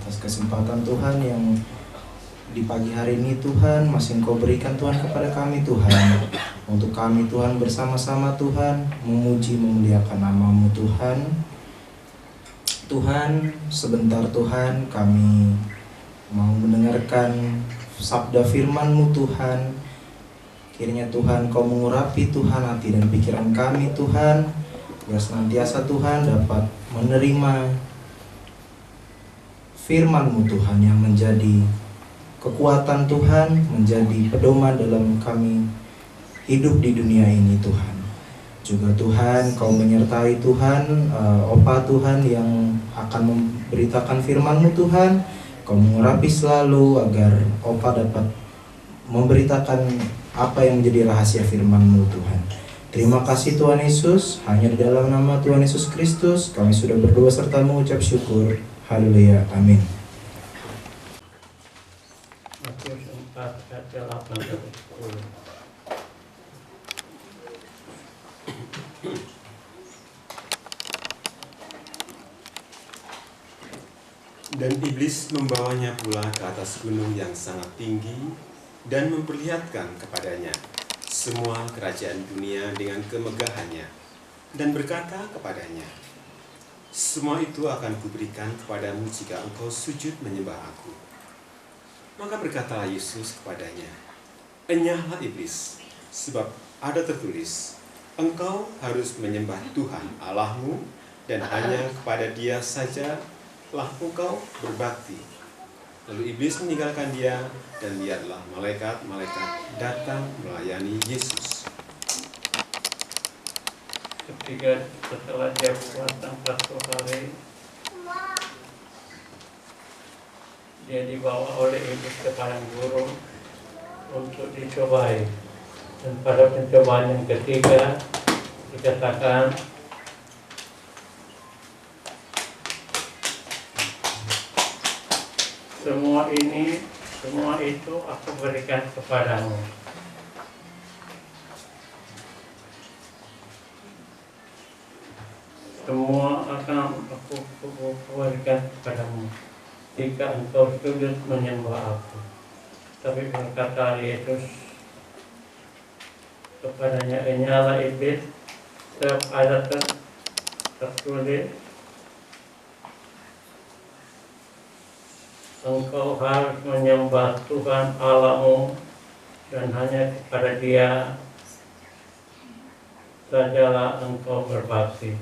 atas kesempatan Tuhan yang di pagi hari ini Tuhan masih Engkau berikan Tuhan kepada kami Tuhan. Untuk kami Tuhan bersama-sama Tuhan memuji memuliakan nama-Mu Tuhan. Tuhan, sebentar Tuhan kami mau mendengarkan sabda firman-Mu Tuhan. Kiranya Tuhan Kau mengurapi Tuhan hati dan pikiran kami Tuhan, biar senantiasa Tuhan dapat menerima firman-Mu Tuhan yang menjadi kekuatan Tuhan, menjadi pedoman dalam kami hidup di dunia ini Tuhan. Juga Tuhan Kau menyertai Tuhan Opa Tuhan yang akan memberitakan firman-Mu Tuhan. Kau mengurapi selalu agar Opa dapat memberitakan apa yang menjadi rahasia firman-Mu Tuhan. Terima kasih Tuhan Yesus, hanya di dalam nama Tuhan Yesus Kristus kami sudah berdoa serta mengucap syukur. Haleluya, amin. Matius 4 ayat 8-10. Dan iblis membawanya pula ke atas gunung yang sangat tinggi dan memperlihatkan kepadanya semua kerajaan dunia dengan kemegahannya, dan berkata kepadanya, semua itu akan kuberikan kepadamu jika engkau sujud menyembah aku. Maka berkatalah Yesus kepadanya, enyahlah iblis, sebab ada tertulis, engkau harus menyembah Tuhan Allahmu, dan hanya kepada Dia saja lah engkau berbakti. Lalu iblis meninggalkan dia, dan lihatlah malaikat-malaikat datang melayani Yesus. Ketika setelah dia puasa 40 hari, dia dibawa oleh iblis ke padang gurun untuk dicobai. Dan pada pencobaan yang ketiga dikatakan, semua itu aku berikan kepadamu. Semua akan aku berikan kepadamu jika engkau sujud menyembah aku. Tapi berkata Yesus kepadanya, enyahlah iblis, sebab ada tertulis, engkau harus menyembah Tuhan Allahmu, dan hanya kepada Dia sajalah engkau berbakti.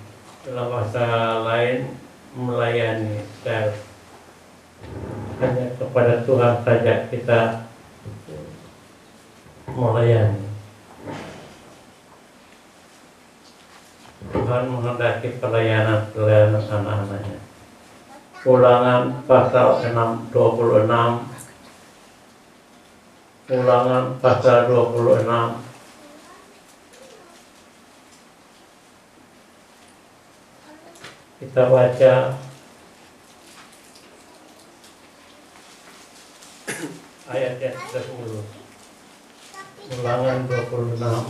Dalam bahasa lain, melayani self. Hanya kepada Tuhan saja kita melayani. Tuhan menghendaki pelayanan anak-anaknya. Ulangan pasal 6:26. Ulangan pasal 26. Kita baca ayat yang 10. Ulangan 26.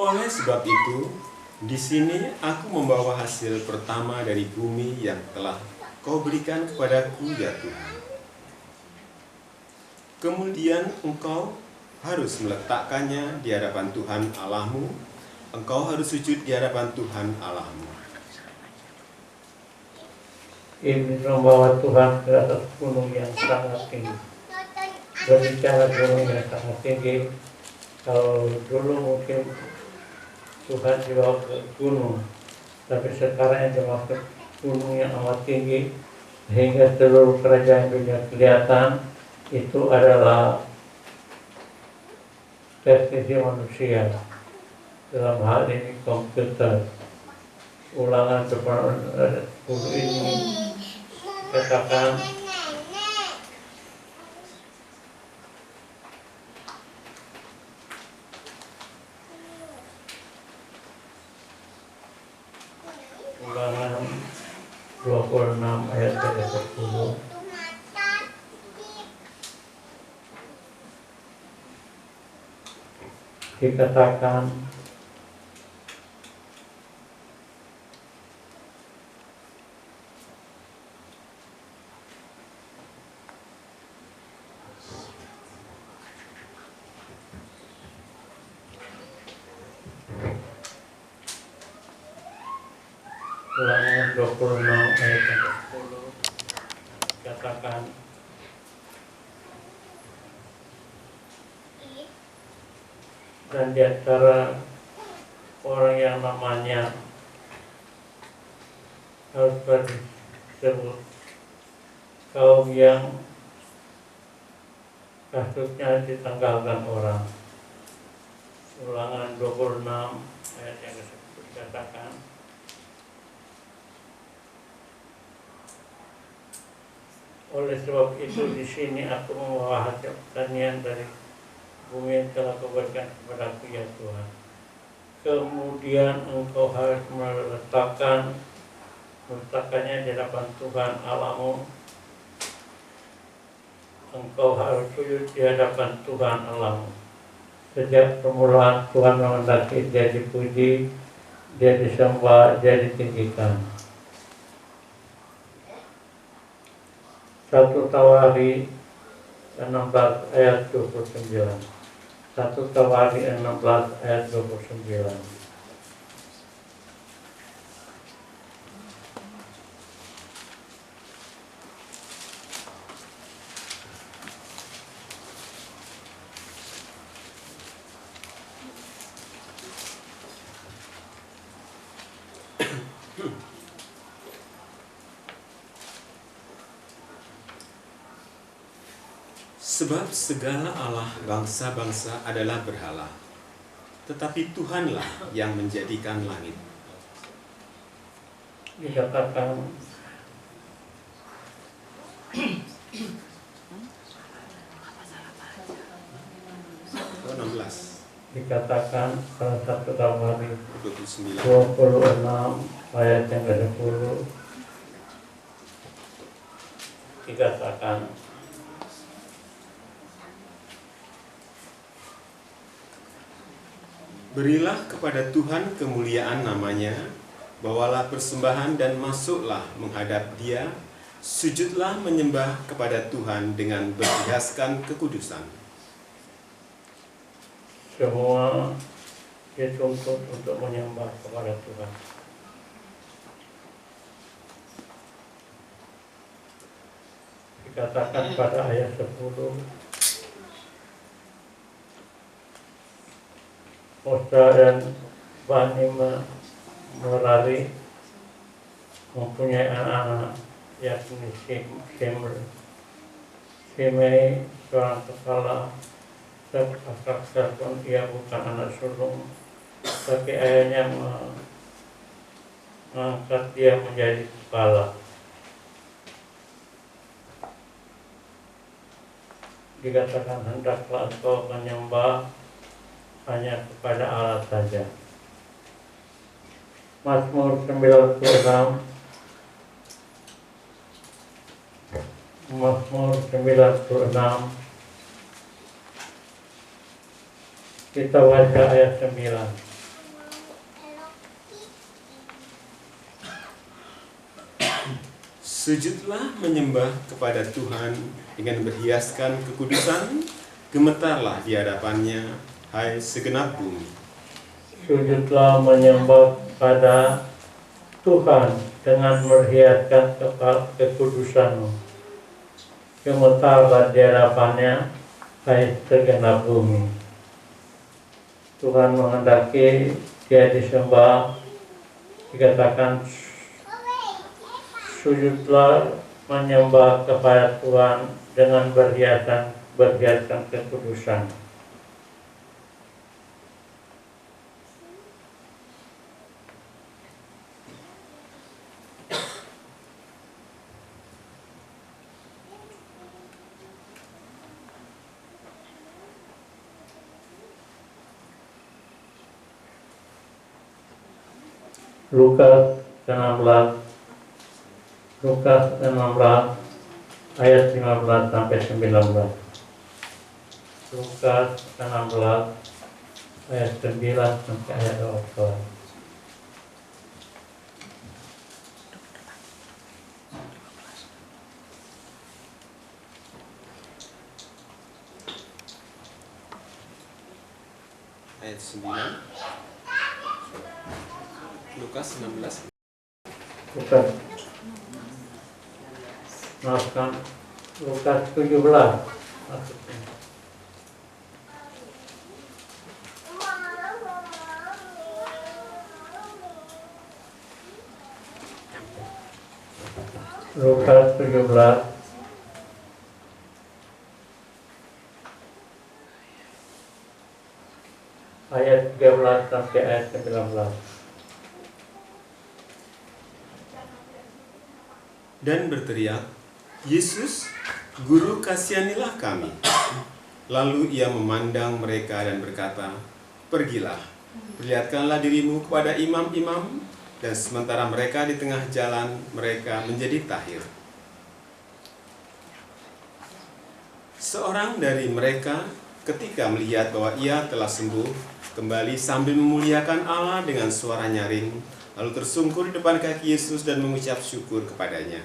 Oleh sebab itu, di sini aku membawa hasil pertama dari bumi yang telah Kau berikan kepadaku, ya Tuhan. Kemudian engkau harus meletakkannya di hadapan Tuhan Allahmu. Engkau harus sujud di hadapan Tuhan Allahmu. Iblis membawa Tuhan ke atas gunung yang sangat tinggi. Berbicara gunung yang sangat tinggi, kalau dulu mungkin Tuhan dibawa ke gunung, tapi sekarang yang dimaksud gunung yang amat tinggi sehingga seluruh kerajaan dunia kelihatan. Itu adalah presisi manusia, dalam hal ini komputer. Ulangan 10 ini katakan, Ulangan 26 ayat 10. Dikatakan, Ulangan 26 ayat yang ke-10 katakan, dan di antara orang yang namanya harus disebut kaum yang kasusnya ditanggalkan orang. Ulangan 26 ayat yang ke-10 dikatakan, oleh sebab itu di sini aku membawa hasil pertanian dari bumi yang telah kau berikan kepadaku ya Tuhan. Kemudian engkau harus meletakkannya di hadapan Tuhan Allahmu. Engkau harus sujud di hadapan Tuhan Allahmu. Sejak permulaan Tuhan menghendaki dia dipuji, dia disembah, dia ditinggikan. 1 Tawari 16 ayat 29. 1 Tawari 16 ayat 29. Sebab segala Allah bangsa-bangsa adalah berhala, tetapi Tuhanlah yang menjadikan langit. Dikatakan Oh, 16, dikatakan salah satu Tawari 29. 26 ayat yang ke-10 dikatakan, Berilah kepada Tuhan kemuliaan namanya, bawalah persembahan dan masuklah menghadap Dia, sujudlah menyembah kepada Tuhan dengan berhiaskan kekudusan. semua dituntut untuk menyembah kepada Tuhan. Dikatakan pada ayat 10, Musa dan Bani Merari mempunyai anak-anak, yakni Simei seorang kepala, sekalipun ia bukan anak sulung, tapi ayahnya mengangkat dia menjadi kepala. Dikatakan, hendaklah engkau menyembah hanya kepada Allah saja. Mazmur 96 kita baca ayat 9. Sujudlah menyembah kepada Tuhan dengan berhiaskan kekudusan, gemetarlah di hadapannya, hai segenap bumi. Sujudlah menyembah pada Tuhan dengan berhiaskan kekudusan-Mu. Gemetarlah di hadapannya, hai segenap bumi. Tuhan menghendaki dia disembah. Dikatakan, sujudlah menyembah kepada Tuhan dengan berhiaskan kekudusan. Lukas 16 ayat 15 sampai 19. Lukas 16 ayat 9 sampai ayat 12. Ayat 9, Lukas 16. bukan, maafkan, Lukas 17 maksudnya. Lukas 17 ayat 13 sampai ayat 19. Dan berteriak, Yesus, Guru, kasihanilah kami. Lalu ia memandang mereka dan berkata, pergilah, perlihatkanlah dirimu kepada imam-imam, dan sementara mereka di tengah jalan, mereka menjadi tahir. Seorang dari mereka ketika melihat bahwa ia telah sembuh, kembali sambil memuliakan Allah dengan suara nyaring, lalu tersungkur di depan kaki Yesus dan mengucap syukur kepadanya.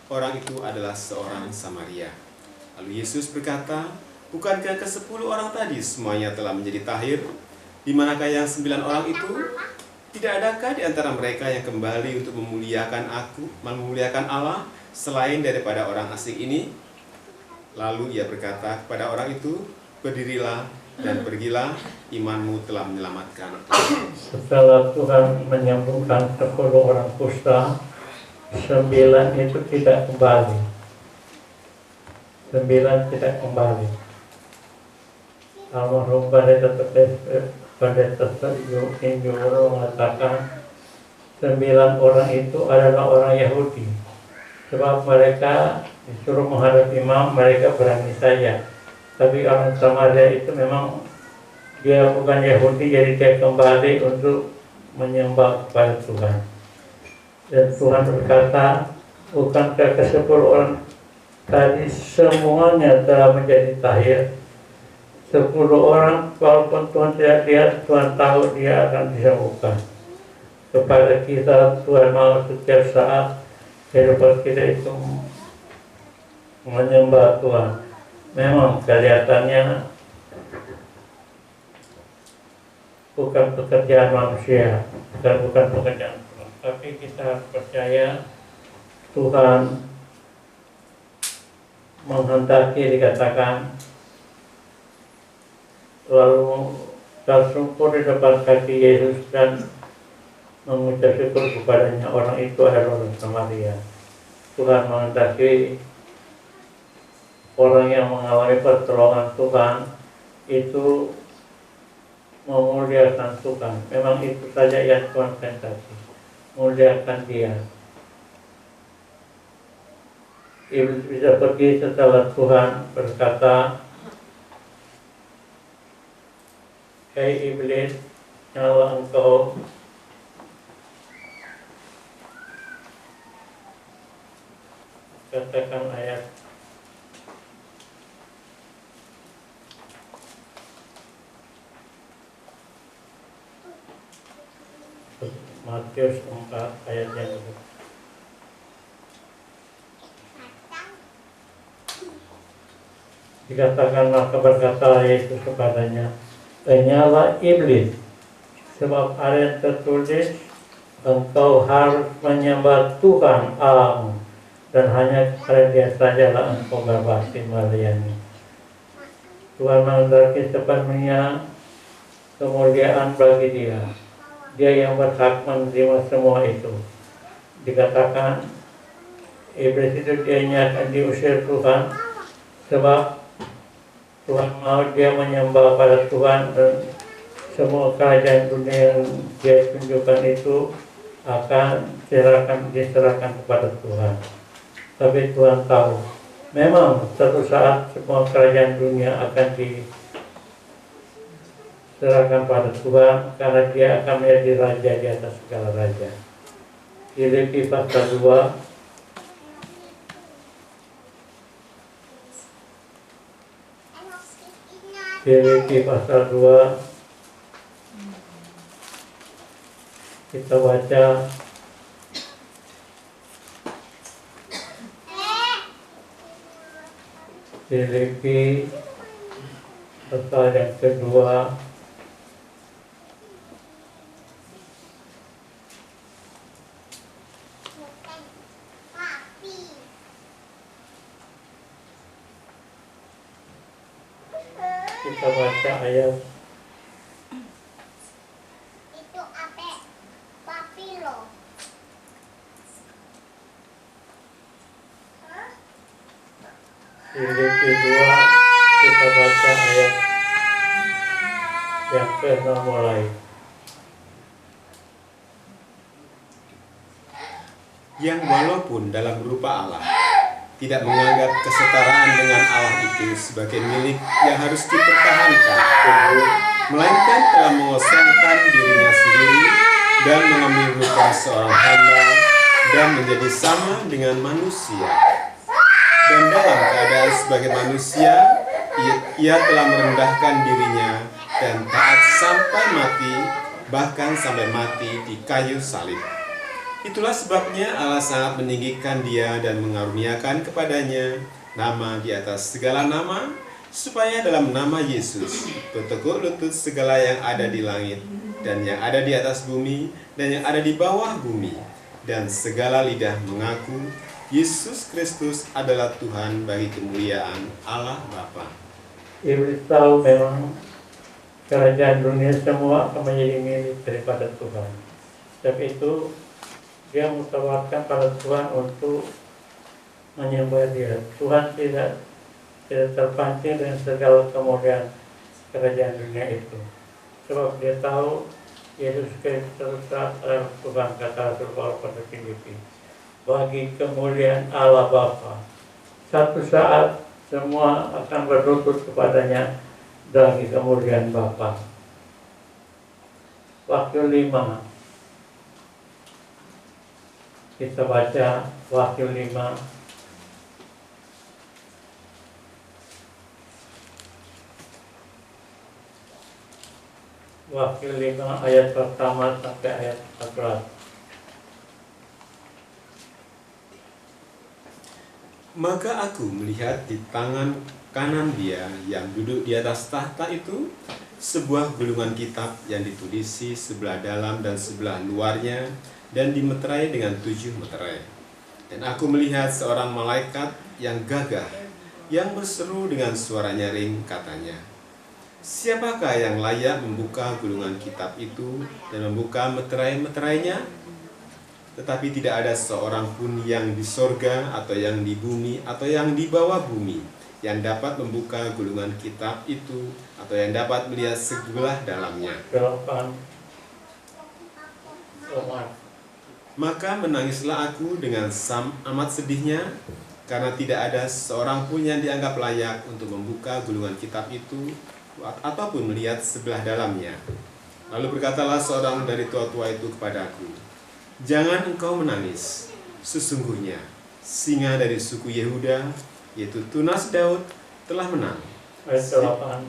Orang itu adalah seorang Samaria. Lalu Yesus berkata, bukankah ke-10 orang tadi semuanya telah menjadi tahir? Di manakah yang 9 orang itu? Tidak adakah di antara mereka yang kembali untuk memuliakan Allah selain daripada orang asing ini? Lalu ia berkata kepada orang itu, berdirilah dan pergilah, imanmu telah menyelamatkan. Setelah Tuhan menyembuhkan 10 orang kusta, 9 itu tidak kembali. 9 tidak kembali. Almarhum Pendeta Injuro mengatakan 9 orang itu adalah orang Yahudi. Sebab mereka disuruh menghadap imam, mereka berani saja. Tapi orang Samaria itu memang dia bukan Yahudi, jadi dia kembali untuk menyembah kepada Tuhan. Dan Tuhan berkata, bukankah ke-10 orang tadi semuanya telah menjadi tahir? 10 orang, walaupun Tuhan tidak lihat, Tuhan tahu dia akan disembuhkan. Kepada kita, Tuhan mau setiap saat kehidupan kita itu menyembah Tuhan. Memang kelihatannya bukan pekerjaan manusia, bukan pekerjaan Tuhan. Tapi kita percaya Tuhan menghendaki, dikatakan, lalu tersungkur di depan kaki Yesus dan mengucap syukur kepadanya. Orang itu adalah orang Samaria. Tuhan menghendaki orang yang mengalami pertolongan Tuhan itu memuliakan Tuhan. Memang itu saja yang Tuhan kehendaki, memuliakan Dia. Iblis bisa pergi setelah Tuhan berkata, hei iblis, nyala engkau katakan ayat Matius 4 ayatnya dulu. Dikatakan, maka berkata Yesus kepadanya, nyala iblis, sebab ada yang tertulis, engkau harus menyembah Tuhan Allahmu, dan hanya kepada Dia sajalah engkau berbakti melayani. Tuhan menghendaki sepenuhnya kemuliaan bagi Dia. Dia yang berhak menerima semua itu. Dikatakan iblis itu dianya akan diusir Tuhan, sebab Tuhan mau dia menyembah pada Tuhan, dan semua kerajaan dunia yang dia tunjukkan itu akan diserahkan kepada Tuhan. Tapi Tuhan tahu, memang suatu saat semua kerajaan dunia akan diserahkan pada Tuhan, karena Dia akan menjadi raja di atas segala raja. Filipi pasal 2 Filipi pasal 2 kita baca Filipi pasal yang kedua Kita baca ayat Itu apa? Papi loh. Filipi 2, kita baca ayat yang ke-6 mulai. Yang walaupun dalam rupa Allah tidak menganggap kesetaraan dengan Allah itu sebagai milik yang harus dipertahankan, melainkan telah mengosongkan dirinya sendiri dan mengambil rupa seorang hamba dan menjadi sama dengan manusia. Dan dalam keadaan sebagai manusia, ia telah merendahkan dirinya dan taat sampai mati, bahkan sampai mati di kayu salib. Itulah sebabnya Allah sangat meninggikan dia dan mengaruniakan kepadanya nama di atas segala nama, supaya dalam nama Yesus bertekuk lutut segala yang ada di langit dan yang ada di atas bumi dan yang ada di bawah bumi, dan segala lidah mengaku Yesus Kristus adalah Tuhan bagi kemuliaan Allah Bapa. Iblis tahu memang kerajaan dunia semua akan menjadi milik daripada Tuhan. Sebab itu dia mentawarkan pada Tuhan untuk menyembah dia. Tuhan tidak terpancing dengan segala kemuliaan kerajaan dunia itu. Sebab dia tahu Yesus Kristus adalah Tuhan, kata Rasul Paulus pada Filipi. Bagi kemuliaan Allah Bapa. Satu saat semua akan berlutut kepadanya bagi kemuliaan Bapa. Wahyu 5. Kita baca Wahyu 5 Wahyu 5 ayat pertama sampai ayat 14. Maka aku melihat di tangan kanan dia yang duduk di atas tahta itu sebuah gulungan kitab yang ditulisi sebelah dalam dan sebelah luarnya dan dimeterai dengan 7 meterai. Dan aku melihat seorang malaikat yang gagah yang berseru dengan suara nyaring, katanya, "Siapakah yang layak membuka gulungan kitab itu dan membuka meterai-meterainya?" Tetapi tidak ada seorang pun yang di sorga atau yang di bumi atau yang di bawah bumi yang dapat membuka gulungan kitab itu atau yang dapat melihat sebelah dalamnya. 8. Maka menangislah aku dengan amat sedihnya, karena tidak ada seorang pun yang dianggap layak untuk membuka gulungan kitab itu ataupun melihat sebelah dalamnya. Lalu berkatalah seorang dari tua-tua itu kepadaku, "Jangan engkau menangis. Sesungguhnya singa dari suku Yehuda, yaitu tunas Daud, telah menang." Ayat 8.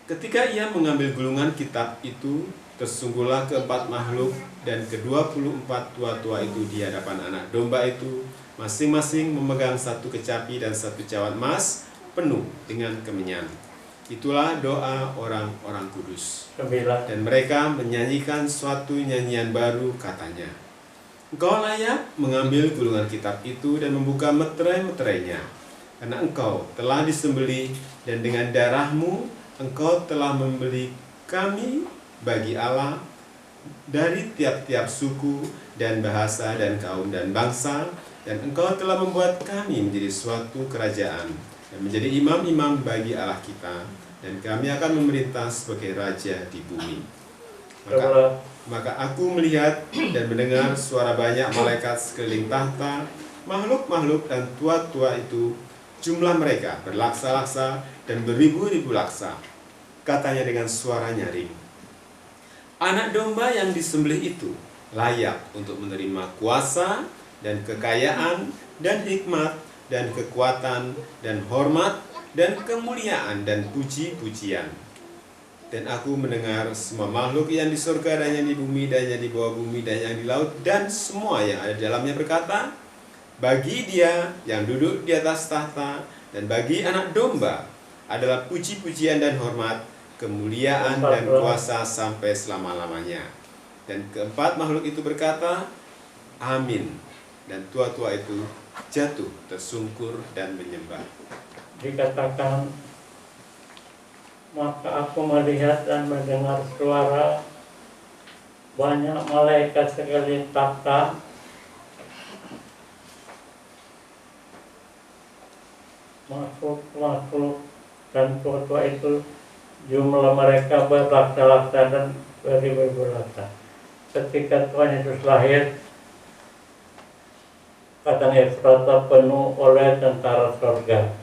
Ketika ia mengambil gulungan kitab itu, tersungguhlah keempat makhluk dan ke-24 tua-tua itu di hadapan anak domba itu, masing-masing memegang satu kecapi dan satu cawan emas penuh dengan kemenyan. Itulah doa orang-orang kudus. 9. Dan mereka menyanyikan suatu nyanyian baru, katanya, "Engkau layak mengambil gulungan kitab itu dan membuka meterai-meterainya, karena engkau telah disembelih dan dengan darahmu engkau telah membeli kami bagi Allah dari tiap-tiap suku dan bahasa dan kaum dan bangsa, dan engkau telah membuat kami menjadi suatu kerajaan dan menjadi imam-imam bagi Allah kita, dan kami akan memerintah sebagai raja di bumi." Maka aku melihat dan mendengar suara banyak malaikat sekeliling tahta, makhluk-makhluk dan tua-tua itu, jumlah mereka berlaksa-laksa dan beribu-ribu laksa. Katanya dengan suara nyaring, "Anak domba yang disembelih itu layak untuk menerima kuasa dan kekayaan dan hikmat dan kekuatan dan hormat dan kemuliaan dan puji-pujian." Dan aku mendengar semua makhluk yang di surga dan yang di bumi dan yang di bawah bumi dan yang di laut dan semua yang ada di dalamnya berkata, "Bagi Dia yang duduk di atas tahta dan bagi anak domba adalah puji-pujian dan hormat, kemuliaan dan kuasa sampai selama-lamanya." Dan keempat makhluk itu berkata, Amin. Dan tua-tua itu jatuh tersungkur dan menyembah. Dikatakan, maka aku melihat dan mendengar suara banyak malaikat sekeliling takhta, makhluk-makhluk, dan tua-tua itu jumlah mereka berlaksa-laksa dan beribu-ribu laksa. Ketika Tuhan Yesus lahir, padang Efrata penuh oleh tentara surga.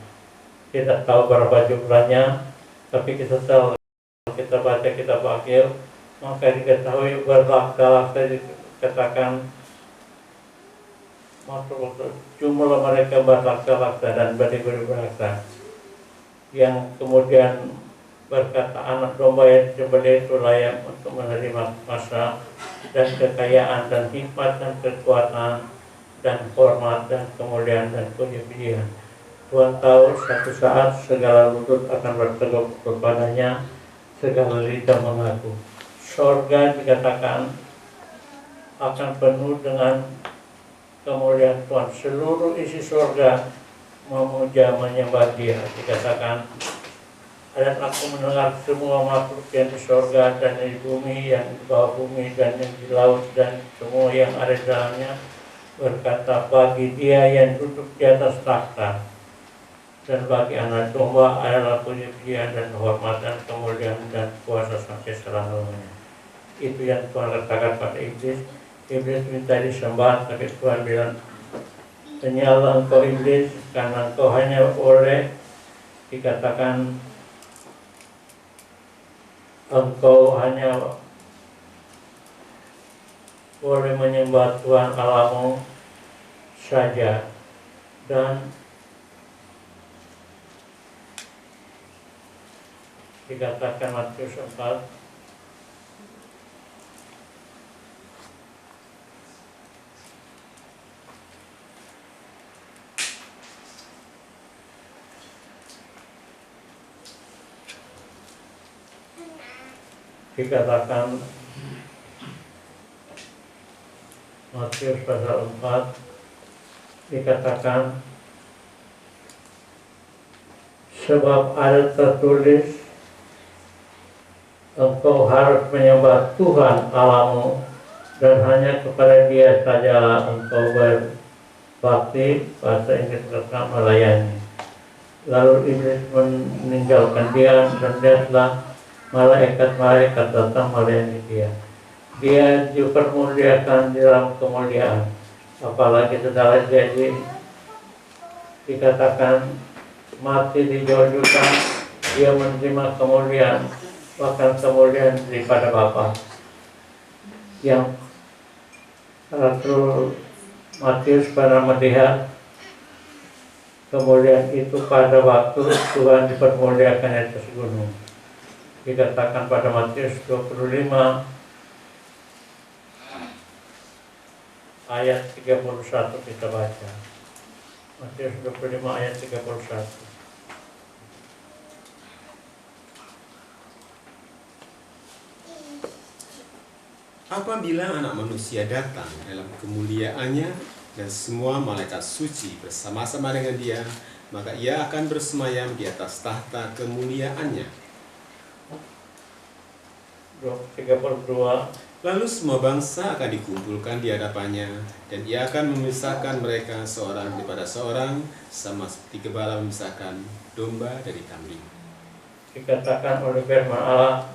Tidak tahu berapa jumlahnya, tapi kita tahu, kita baca kitab Akhir, maka diketahui berlaksa-laksa, dikatakan makhluk jumlah mereka berlaksa-laksa dan beribu-ribu laksa, yang kemudian berkata, anak domba yang disembelih itu layak untuk menerima masa dan kekayaan dan hikmat dan kekuatan dan hormat dan kemuliaan dan puji-pujian. Tuhan tahu suatu saat segala lutut akan berteguk kepadanya, segala lidah mengaku. Sorga dikatakan akan penuh dengan kemuliaan Tuhan. Seluruh isi sorga memuja menyembah Dia. Dikatakan, dan aku mendengar semua makhluk yang di sorga dan di bumi, yang di bawah bumi dan yang di laut dan semua yang ada di dalamnya berkata, bagi Dia yang duduk di atas takhta dan bagi anak domba adalah puji-pujian dan hormat dan kemuliaan dan kuasa sampai selama-lamanya. Itu yang Tuhan katakan pada iblis. Iblis minta disembah, tapi Tuhan bilang, penyalah engkau iblis, karena engkau hanya boleh, dikatakan, engkau hanya boleh menyembah Tuhan Allahmu saja. Dan dikatakan Matius 4, dikatakan Matius pasal 4, dikatakan, sebab ada tertulis, engkau harus menyembah Tuhan Allahmu dan hanya kepada Dia sajalah engkau berbakti. Bahasa Inggris kata melayani. Lalu iblis meninggalkan Dia, dan lihatlah malaikat-malaikat datang melayani Dia. Dia dipermuliakan di dalam kemuliaan. Apalagi setelah jadi, dikatakan mati dijauhkan, Dia menerima kemuliaan, bahkan kemuliaan daripada Bapa. Yang Rasul Matius pernah melihat kemuliaan itu pada waktu Tuhan dipermuliakan di atas gunung. Dikatakan pada Matius 25 ayat 31, kita baca. Matius 25 ayat 31. Apabila Anak Manusia datang dalam kemuliaannya dan semua malaikat suci bersama-sama dengan Dia, maka Ia akan bersemayam di atas tahta kemuliaannya. 32. Lalu semua bangsa akan dikumpulkan di hadapannya, dan Ia akan memisahkan mereka seorang daripada seorang, sama seperti gembala memisahkan domba dari kambing. Dikatakan oleh firman Allah,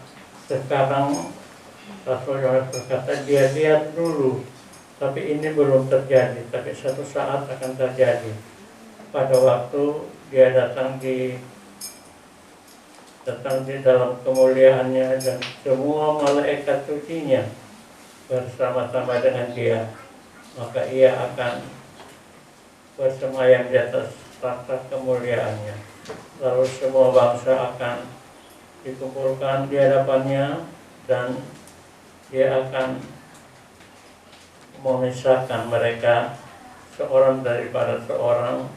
sekarang Rasul Yohanes berkata, dia lihat dulu, tapi ini belum terjadi, tapi satu saat akan terjadi. Pada waktu Dia datang di dalam kemuliaannya, dan semua malaikat sucinya bersama-sama dengan Dia, maka Ia akan bersemayam di atas tahta kemuliaannya. Lalu semua bangsa akan dikumpulkan di hadapannya, dan Dia akan memisahkan mereka seorang daripada seorang.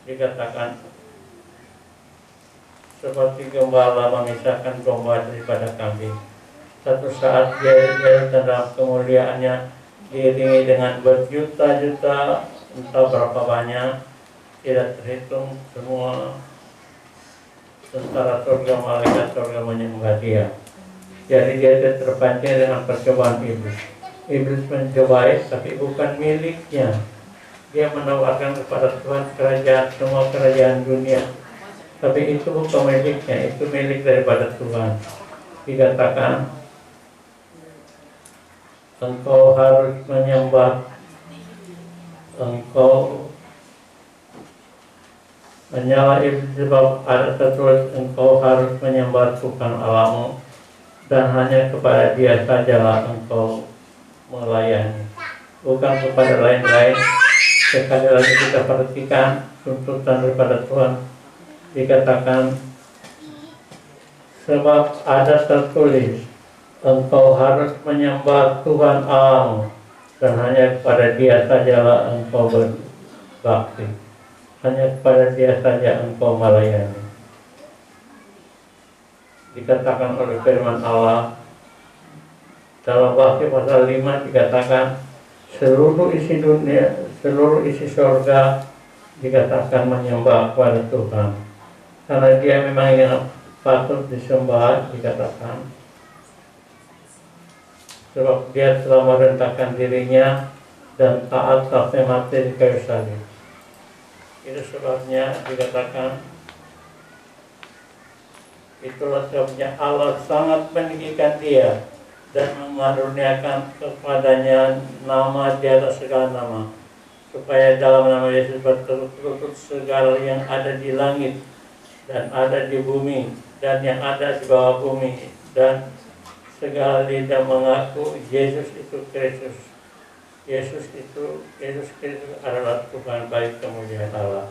Dikatakan seperti gembala memisahkan domba daripada kambing, Satu saat dia dalam kemuliaannya diiringi dengan berjuta-juta, entah berapa banyak, tidak terhitung semua tentara surga, malaikat surga menyembah dia. Jadi dia terpancing dengan percobaan iblis. Iblis mencobai, tapi bukan miliknya. Dia menawarkan kepada Tuhan kerajaan, semua kerajaan dunia. Tapi itu bukan miliknya, itu milik daripada Tuhan. Dikatakan, engkau harus menyembah, engkau menyala iblis sebab ada tertulis engkau harus menyembah Tuhan Allahmu dan hanya kepada Dia sajalah engkau melayani, bukan kepada lain-lain. Sekali lagi kita perhatikan tuntutan daripada Tuhan, dikatakan sebab ada tertulis engkau harus menyembah Tuhan Allahmu dan hanya kepada Dia sajalah engkau berbakti, hanya kepada Dia saja engkau melayani. Dikatakan oleh firman Allah dalam Wahyu pasal 5, dikatakan seluruh isi dunia, seluruh isi surga dikatakan menyembah kepada Tuhan, karena Dia memang yang patut disembah. Dikatakan sebab Dia telah merendahkan dirinya dan taat sampai mati di kayu salib. Itu sebabnya dikatakan, itulah sebabnya Allah sangat meninggikan Dia dan mengaruniakan kepadanya nama di atas segala nama, supaya dalam nama Yesus berlutut segala yang ada di langit dan ada di bumi dan yang ada di bawah bumi, dan segala lidah mengaku Yesus itu Kristus. Yesus Kristus adalah Tuhan bagi kemuliaan Allah.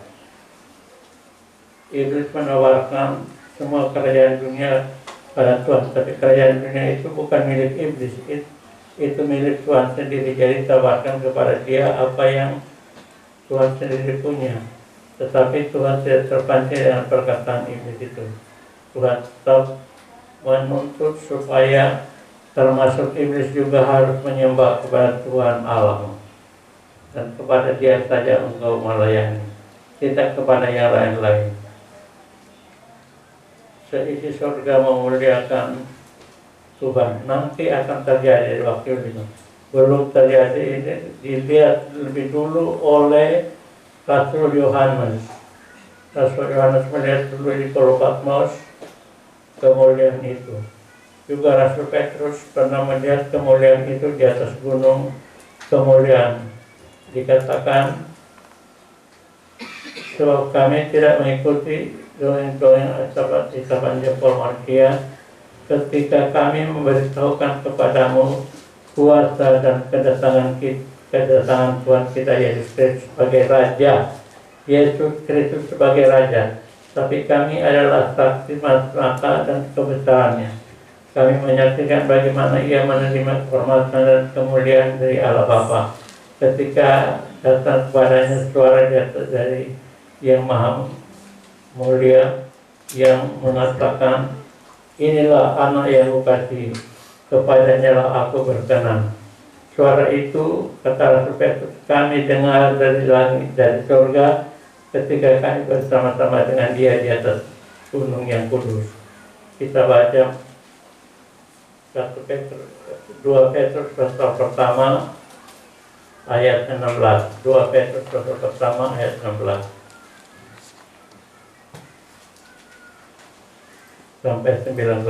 Iblis menawarkan semua kerajaan dunia pada Tuhan, tapi kerajaan dunia itu bukan milik iblis, itu milik Tuhan sendiri. Jadi tawarkan kepada Dia apa yang Tuhan sendiri punya. Tetapi Tuhan tidak terpancing dengan perkataan iblis itu. Tuhan tetap menuntut supaya termasuk iblis juga harus menyembah kepada Tuhan Allah, dan kepada Dia saja engkau melayani, tidak kepada yang lain-lain. Seisi surga memuliakan Tuhan. Nanti akan terjadi waktu itu. Belum terjadi, ini dilihat lebih dulu oleh Rasul Yohanes. Rasul Yohanes melihat dulu di Pulau Patmos kemuliaan itu. Juga Rasul Petrus pernah melihat kemuliaan itu di atas gunung kemuliaan. Dikatakan, sebab kami tidak mengikuti dongeng-dongeng isapan jempol manusia, ketika kami memberitahukan kepadamu kuasa dan kedatangan Tuhan kita Yesus Kristus sebagai Raja. Yesus Kristus sebagai Raja. Tapi kami adalah saksi mata dan kebesarannya. Kami menyaksikan bagaimana Ia menerima kehormatan dan kemuliaan dari Allah Bapa, ketika datang kepadanya suara dari Yang Maha Mulia yang mengatakan, inilah anak yang kukasihi, kepadanya lah aku berkenan. Suara itu, kata Rasul Petrus, kami dengar dari langit, dari surga, ketika kami bersama-sama dengan Dia di atas gunung yang kudus. Kita baca 2 Petrus pasal pertama ayat 16. 2 Petrus pasal pertama ayat 16 sampai 19.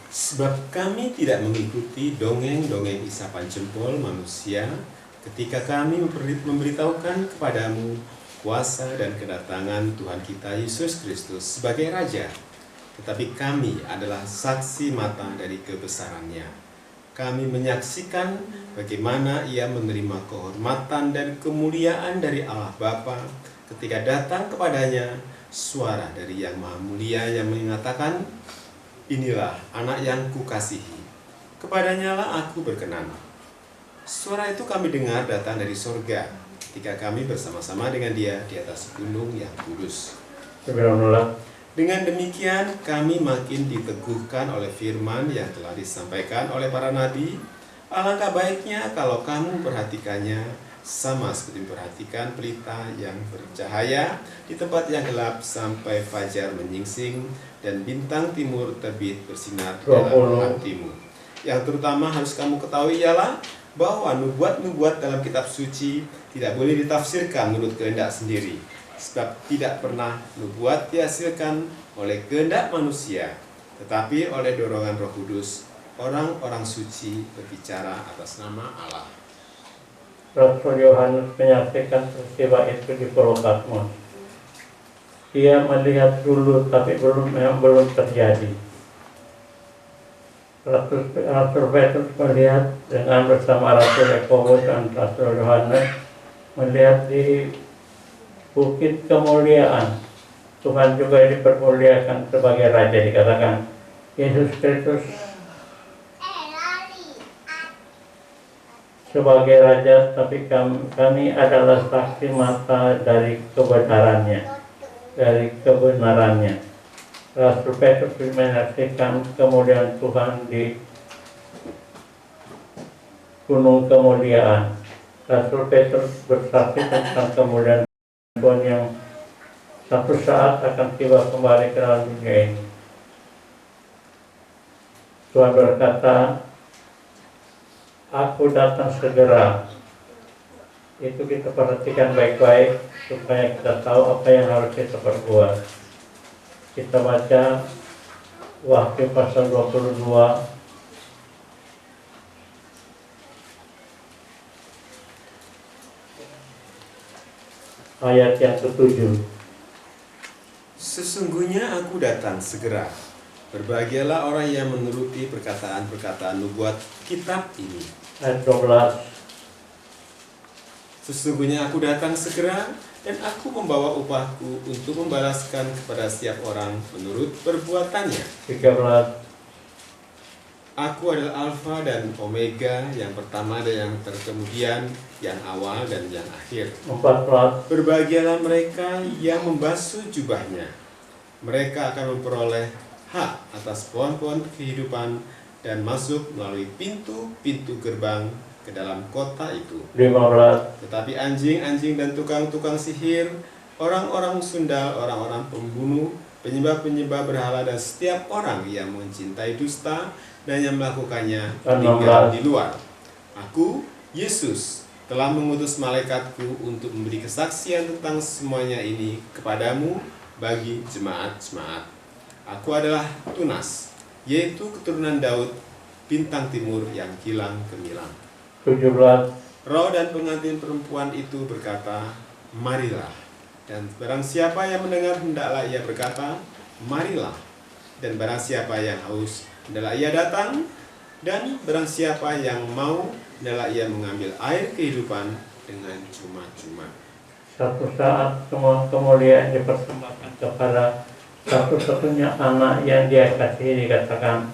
Sebab kami tidak mengikuti dongeng-dongeng isapan jempol manusia ketika kami memberitahukan kepadamu kuasa dan kedatangan Tuhan kita Yesus Kristus sebagai Raja. Tetapi kami adalah saksi mata dari kebesarannya. Kami menyaksikan bagaimana Ia menerima kehormatan dan kemuliaan dari Allah Bapa ketika datang kepadanya suara dari Yang Maha Mulia yang mengatakan, inilah anak yang kukasihi, kepadanya lah aku berkenan. Suara itu kami dengar datang dari surga ketika kami bersama-sama dengan Dia di atas gunung yang kudus. Dengan demikian kami makin diteguhkan oleh firman yang telah disampaikan oleh para nabi. Alangkah baiknya kalau kamu perhatikannya sama seperti memperhatikan pelita yang bercahaya di tempat yang gelap sampai fajar menyingsing dan bintang timur terbit bersinar dalam hatimu. Yang terutama harus kamu ketahui ialah bahwa nubuat-nubuat dalam kitab suci tidak boleh ditafsirkan menurut kehendak sendiri. Sebab tidak pernah nubuat dihasilkan oleh kehendak manusia, tetapi oleh dorongan Roh Kudus, orang-orang suci berbicara atas nama Allah. Rasul Yohanes menyaksikan peristiwa itu di Pulau Patmos. Dia melihat dulu, tapi belum terjadi. Rasul Petrus melihat dengan bersama Rasul Yakobus dan Rasul Yohanes melihat di Bukit Kemuliaan. Tuhan juga dipermuliakan sebagai Raja, dikatakan Yesus Kristus sebagai Raja, tapi kami adalah saksi mata dari kebenarannya. Rasul Petrus menyaksikan kemuliaan Tuhan di Gunung Kemuliaan. Rasul Petrus bersaksi tentang kemuliaan Tuhan yang satu saat akan tiba kembali ke dalam dunia ini. Tuhan berkata, "Aku datang segera." Itu kita perhatikan baik-baik supaya kita tahu apa yang harus kita perbuat. Kita baca Wahyu pasal 22 ayat yang ke-7. Sesungguhnya aku datang segera. Berbahagialah orang yang menuruti perkataan-perkataan nubuat kitab ini. Ayat 12. Sesungguhnya aku datang segera, dan aku membawa upahku untuk membalaskan kepada setiap orang menurut perbuatannya. 13. Aku adalah Alfa dan Omega, yang pertama dan yang terkemudian, yang awal dan yang akhir. 14. Berbahagialah mereka yang membasuh jubahnya. Mereka akan memperoleh hak atas pohon-pohon kehidupan dan masuk melalui pintu-pintu gerbang ke dalam kota itu. 15. Tetapi anjing-anjing dan tukang-tukang sihir, orang-orang sundal, orang-orang pembunuh, penyembah-penyembah berhala, dan setiap orang yang mencintai dusta dan yang melakukannya tinggal di luar. Aku, Yesus, telah mengutus malaikatku untuk memberi kesaksian tentang semuanya ini kepadamu bagi jemaat-jemaat. Aku adalah Tunas, yaitu keturunan Daud, bintang timur yang hilang gemilang. 17. Roh dan pengantin perempuan itu berkata, "Marilah." Dan barang siapa yang mendengar, hendaklah ia berkata, "Marilah." Dan barang siapa yang haus, hendaklah ia datang. Dan barang siapa yang mau, hendaklah ia mengambil air kehidupan dengan cuma-cuma. Satu saat semua kemuliaan dipersembahkan kepada satu-satunya anak yang dia kasihi, dikatakan,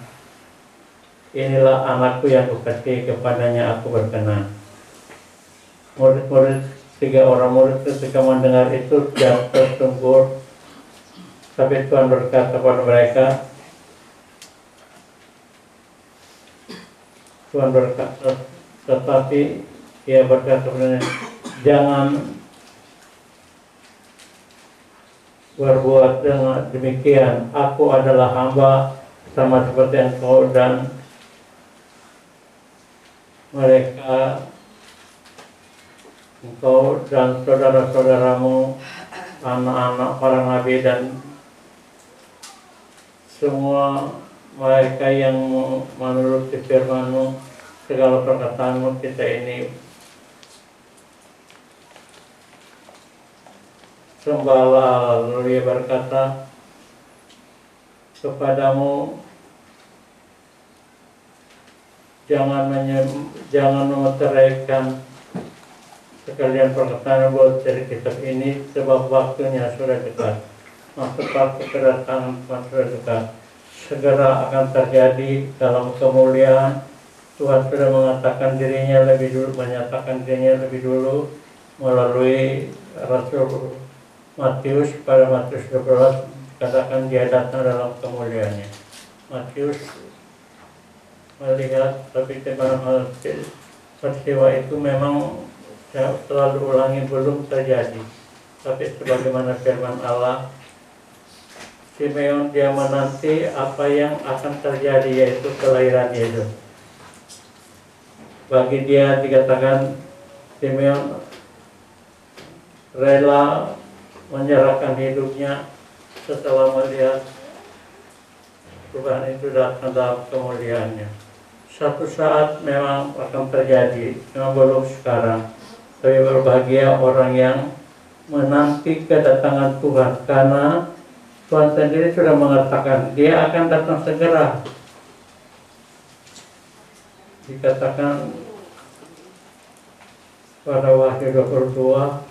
"Inilah anakku yang kukasihi, kepadanya aku berkenan." Murid-murid, 3 orang murid ketika mendengar itu jatuh tersungkur. Tapi Tuhan berkata kepada mereka, tetapi ia berkata kepadanya, "Jangan berbuat dengan demikian. Aku adalah hamba sama seperti engkau dan mereka, engkau dan saudara-saudaramu, anak-anak para nabi dan semua mereka yang menuruti firman-Mu, segala perkataan-Mu kita ini sembahlah." Lalu ia berkata kepadamu, jangan memeteraikan sekalian perkataan buat dari kitab ini, sebab waktunya sudah dekat. Maksud waktu kedatangan Tuhan sudah dekat. Segera akan terjadi dalam kemuliaan. Tuhan sudah menyatakan dirinya lebih dulu melalui Rasul Matius pada Matius 12 katakan dia datang dalam kemuliaannya. Matius melihat, tapi teman-teman peristiwa itu memang saya selalu ulangi belum terjadi. Tapi sebagaimana firman Allah, Simeon dia menanti apa yang akan terjadi, yaitu kelahiran Yesus. Bagi dia dikatakan Simeon rela menyerahkan hidupnya setelah melihat Tuhan itu datang dalam kemuliaannya. Satu saat memang akan terjadi, memang belum sekarang. Tapi berbahagia orang yang menanti kedatangan Tuhan, karena Tuhan sendiri sudah mengatakan dia akan datang segera. Dikatakan pada Wahyu 22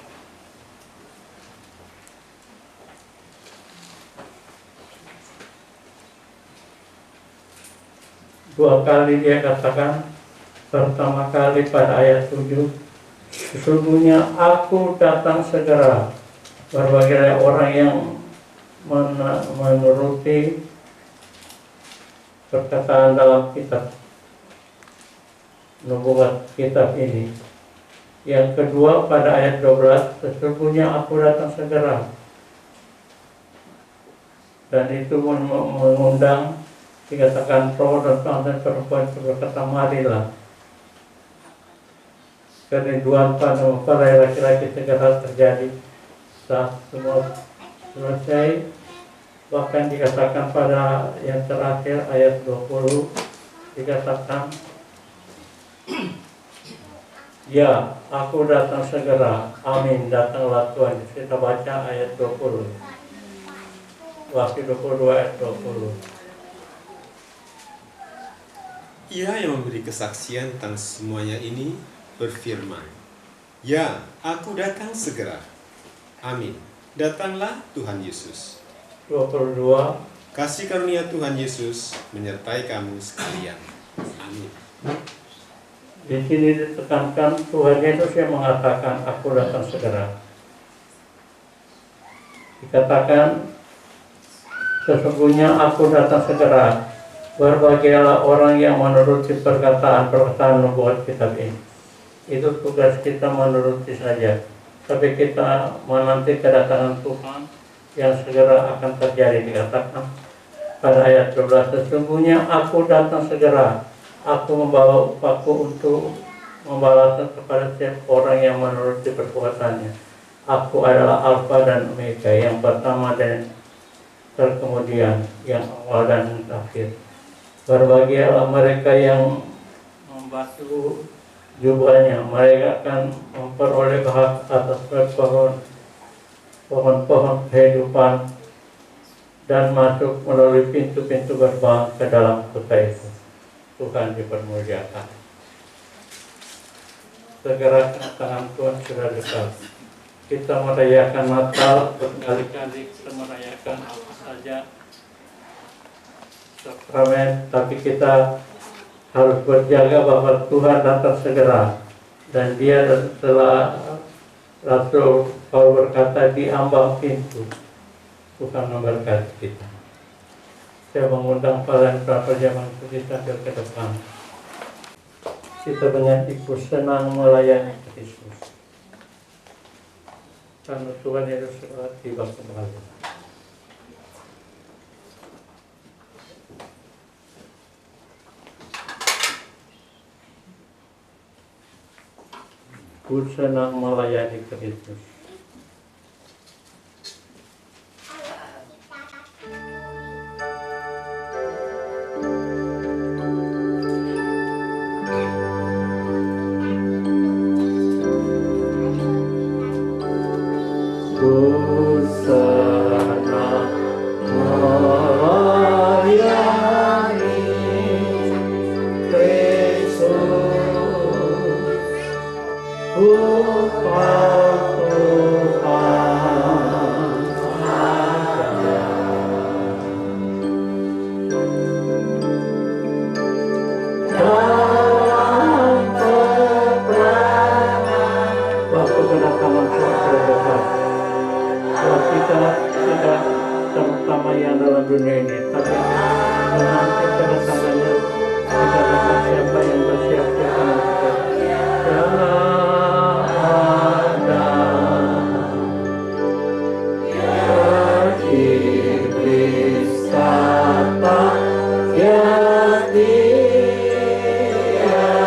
dua kali dia katakan. Pertama kali pada ayat 7, sesungguhnya aku datang segera. Berbagai orang yang menuruti perkataan dalam kitab nubuat kitab ini. Yang kedua pada ayat 12, sesungguhnya aku datang segera. Dan itu mengundang, dikatakan roh dan Tuhan dan perempuan itu berkata, marilah. Kerinduan pada laki-laki segera terjadi saat semua selesai. Bahkan dikatakan pada yang terakhir ayat 20, dikatakan, ya, aku datang segera, amin, datanglah Tuhan. Kita baca ayat 20, Wahyu 22 ayat 20. Ia yang memberi kesaksian tentang semuanya ini berfirman, ya, aku datang segera, amin, datanglah Tuhan Yesus. 22. Kasih karunia Tuhan Yesus menyertai kamu sekalian, amin. Di sini ditekankan Tuhan Yesus yang mengatakan aku datang segera. Dikatakan sesungguhnya aku datang segera. Berbahagialah orang yang menuruti perkataan nubuat kitab ini. Itu tugas kita, menuruti saja. Tapi kita menanti kedatangan Tuhan yang segera akan terjadi. Dikatakan pada ayat 12, sesungguhnya aku datang segera. Aku membawa upahku untuk membalaskan kepada setiap orang yang menuruti perbuatannya. Aku adalah Alfa dan Omega, yang pertama dan terkemudian, yang awal dan akhir. Berbahagialah mereka yang membasuh jubahnya, mereka akan memperoleh hak atas pohon-pohon kehidupan dan masuk melalui pintu-pintu gerbang ke dalam kota itu. Tuhan dipermuliakan. Segera kedatangan Tuhan sudah dekat. Kita merayakan Natal, berkali-kali kita merayakan apa saja sakramen, tapi kita harus berjaga bahwa Tuhan datang segera. Dan dia telah, Rasul Paulus berkata, di ambang pintu. Tuhan memberkati kita. Saya mengundang para perjaman itu ditampil ke depan. Kita dengan ikut senang melayani Kristus. Karena Tuhan Yesus segera tiba kembali. Ku senang melayani Kristus. Waktu kedatangan Tuhan sudah dekat. Kalau kita tidak perdamaian dalam dunia ini, tapi menanti kedatangannya. Tidak ada siapa yang bersiap di kanan kita. Jangan ada iblis kata ya tiada.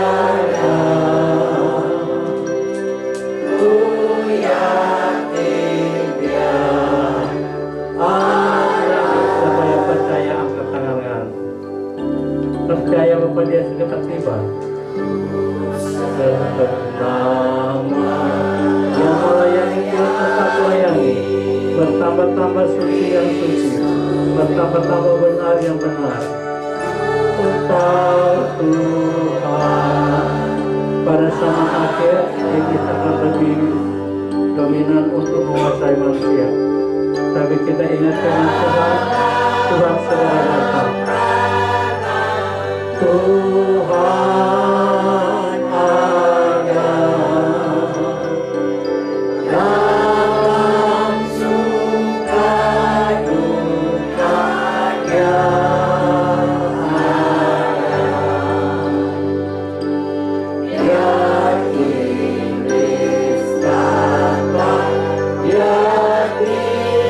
Ku yakin dia ada. Siapa yang percaya angkat tangan. Percaya bahwa dia sudah tiba. Selama yang melayani Tuhan tetap melayani, bertambah-tambah suci yang suci, bertambah-tambah benar yang benar. Engkau Tuhan, pada zaman akhir ini akan lebih dominan untuk menguasai manusia. Tapi kita ingat dengan Tuhan, Tuhan segera datang. Tuhan ada dalam suka duka Dia ada. Ya iblis kata ya tiada.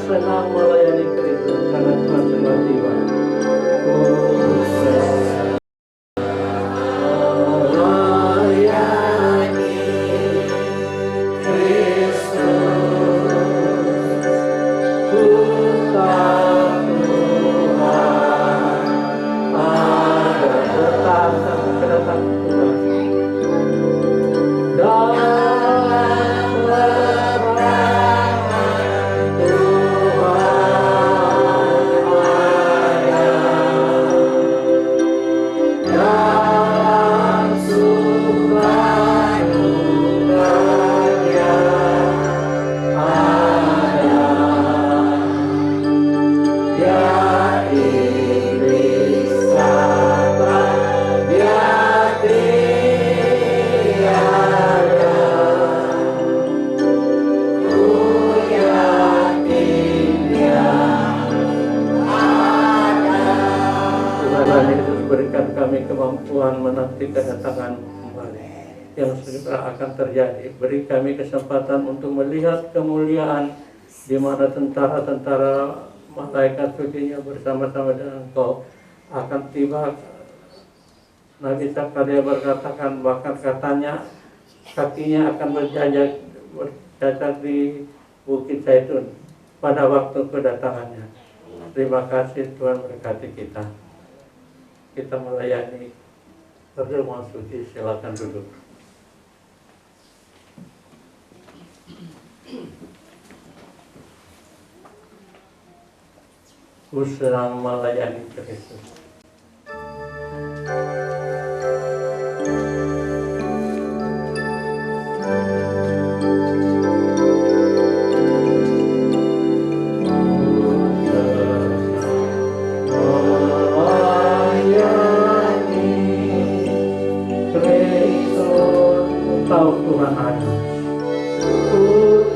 Senang melayani Kristus karena Tuhan sudah tiba. Melayani Kristus, ku tahu Tuhan ada. Bertahan sampai kedatangan Tuhan. Berikan kami kemampuan menanti kedatangan kembali yang segera akan terjadi. Beri kami kesempatan untuk melihat kemuliaan di mana tentara-tentara malaikat sucinya bersama-sama dengan Engkau akan tiba. Nabi Zakaria berkatakan, bahkan katanya kakinya akan berjajar di Bukit Zaitun pada waktu kedatangannya. Terima kasih Tuhan, berkati kita. Kita melayani perjamuan suci. Silakan duduk. Ku sedang melayani Kristus. Tahu Tuhan ada,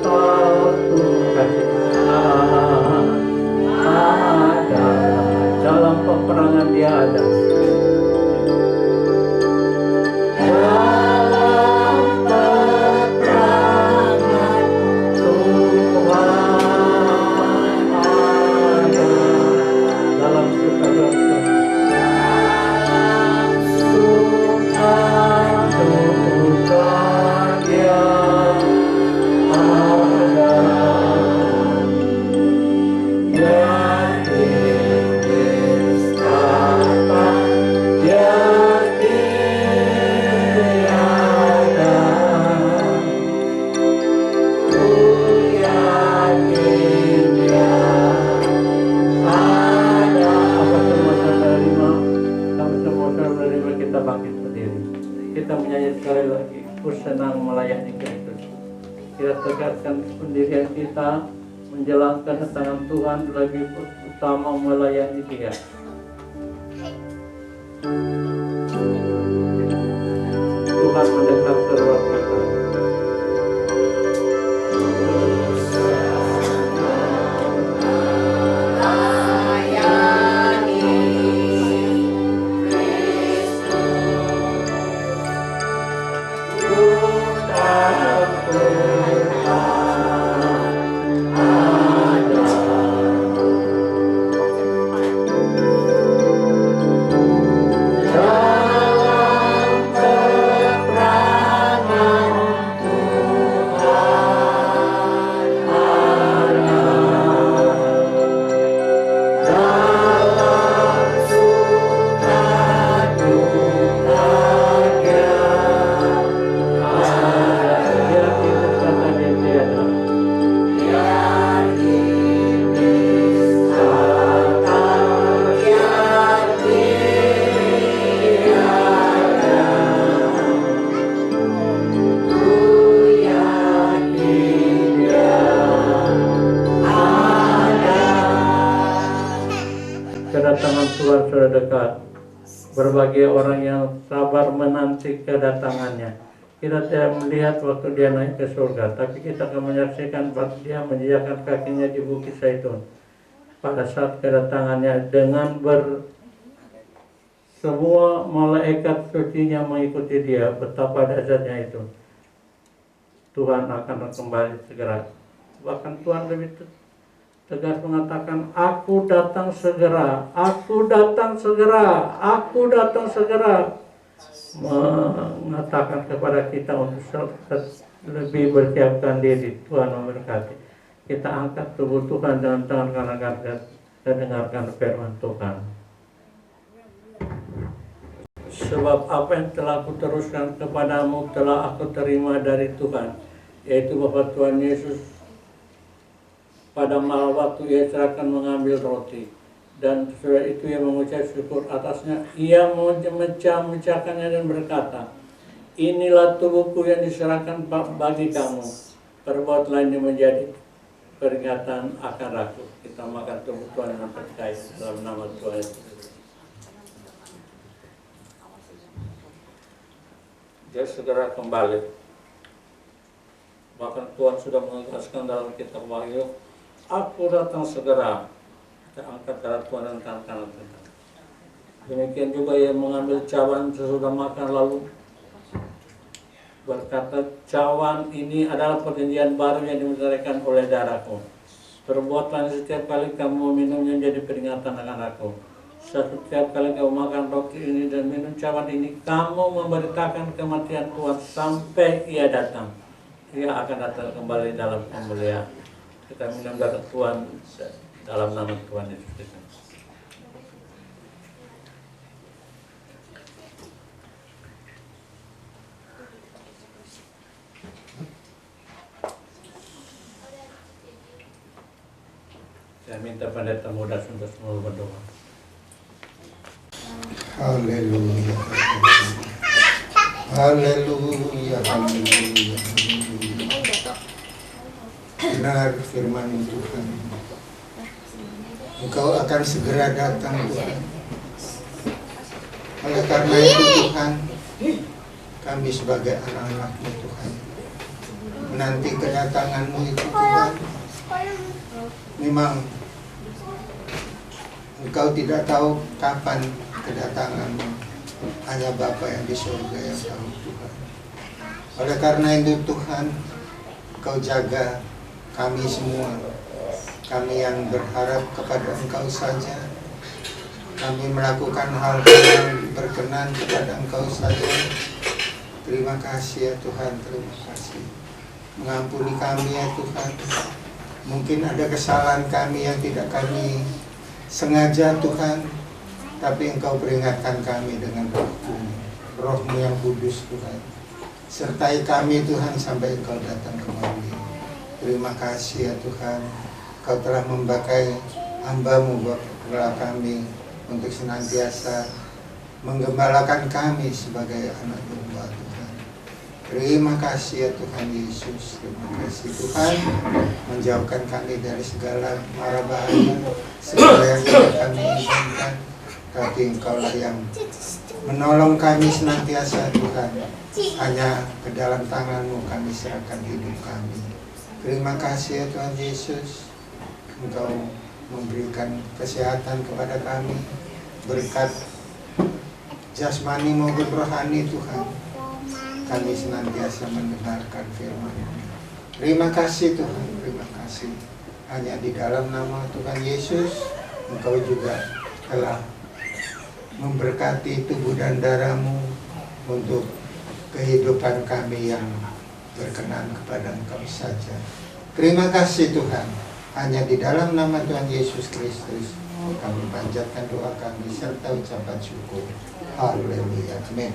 tahu Tuhan ada, dalam peperangan Dia ada. Dalam peperangan Tuhan ada, dalam suka duka. Kita menyanyi sekali lagi, ku senang melayani Kristus. Kita tegaskan pendirian kita, menjalankan kedatangan Tuhan, lebih utama melayani Dia. Tuhan mendekat seruat kata. Kedatangan Tuhan sudah dekat. Berbagai orang yang sabar menanti kedatangannya. Kita tidak melihat waktu dia naik ke surga, tapi kita akan menyaksikan waktu dia menginjakkan kakinya di Bukit Zaitun. Pada saat kedatangannya dengan semua malaikat sucinya mengikuti dia, betapa dahsyatnya itu. Tuhan akan kembali segera. Bahkan Tuhan lebih tegas mengatakan, aku datang segera, aku datang segera, aku datang segera. Mengatakan kepada kita untuk lebih bersiapkan diri. Tuhan memberkati. Kita angkat tubuh Tuhan dengan tangan kanan dan dengarkan firman Tuhan. Sebab apa yang telah aku teruskan kepadamu telah aku terima dari Tuhan, yaitu bahwa Tuhan Yesus pada malam waktu ia serahkan mengambil roti, dan sesudah itu ia mengucap syukur atasnya, ia memecah-mecahkannya dan berkata, inilah tubuhku yang diserahkan bagi kamu, perbuatlah ini menjadi peringatan akan aku. Kita makan tubuh Tuhan yang percaya dalam nama Tuhan Yesus. Dia segera kembali. Bahkan Tuhan sudah menegaskan dalam kitab Wahyu, aku datang segera. Kita angkat darah Tuhan dan tangan kanan kita. Demikian juga ia mengambil cawan sesudah makan lalu berkata, cawan ini adalah perjanjian baru yang dimeteraikan oleh darahku. Perbuatlah setiap kali kamu minumnya menjadi peringatan akan aku. Setiap kali kamu makan roti ini dan minum cawan ini, kamu memberitakan kematian Tuhan sampai ia datang. Ia akan datang kembali dalam kemuliaan. Kita minum darah Tuhan dalam nama Tuhan Yesus Kristus. Saya minta pendeta muda untuk semua berdoa. Haleluya. Haleluya. Haleluya. Benar firman Tuhan. Engkau akan segera datang, Tuhan. Oleh karena itu Tuhan, kami sebagai anak-anak-Mu Tuhan, menanti kedatangan-Mu itu Tuhan. Memang Engkau tidak tahu kapan kedatangan-Mu, hanya Bapa yang di surga yang tahu Tuhan. Oleh karena itu Tuhan, Engkau jaga kami semua, kami yang berharap kepada Engkau saja, kami melakukan hal-hal yang berkenan kepada Engkau saja. Terima kasih ya Tuhan, terima kasih. Mengampuni kami ya Tuhan. Mungkin ada kesalahan kami yang tidak kami sengaja Tuhan, tapi Engkau peringatkan kami dengan Roh-Mu yang kudus Tuhan. Sertai kami Tuhan sampai Engkau datang kembali. Terima kasih ya Tuhan, Kau telah memakai hamba-Mu Bapa kami untuk senantiasa menggembalakan kami sebagai anak domba Tuhan. Terima kasih ya Tuhan Yesus. Terima kasih Tuhan, menjauhkan kami dari segala mara bahaya, segala yang tidak kami inginkan. tapi Engkaulah yang menolong kami senantiasa Tuhan. Hanya ke dalam tangan-Mu kami serahkan hidup kami. Terima kasih ya Tuhan Yesus, Engkau memberikan kesehatan kepada kami, berkat jasmani maupun rohani Tuhan. Kami senantiasa mendengarkan firman-Mu. Terima kasih Tuhan, terima kasih. Hanya di dalam nama Tuhan Yesus, Engkau juga telah memberkati tubuh dan darah-Mu untuk kehidupan kami yang berkenan kepada Engkau saja. Terima kasih Tuhan. Hanya di dalam nama Tuhan Yesus Kristus kami panjatkan doa kami serta ucapan syukur. Haleluya. Amin.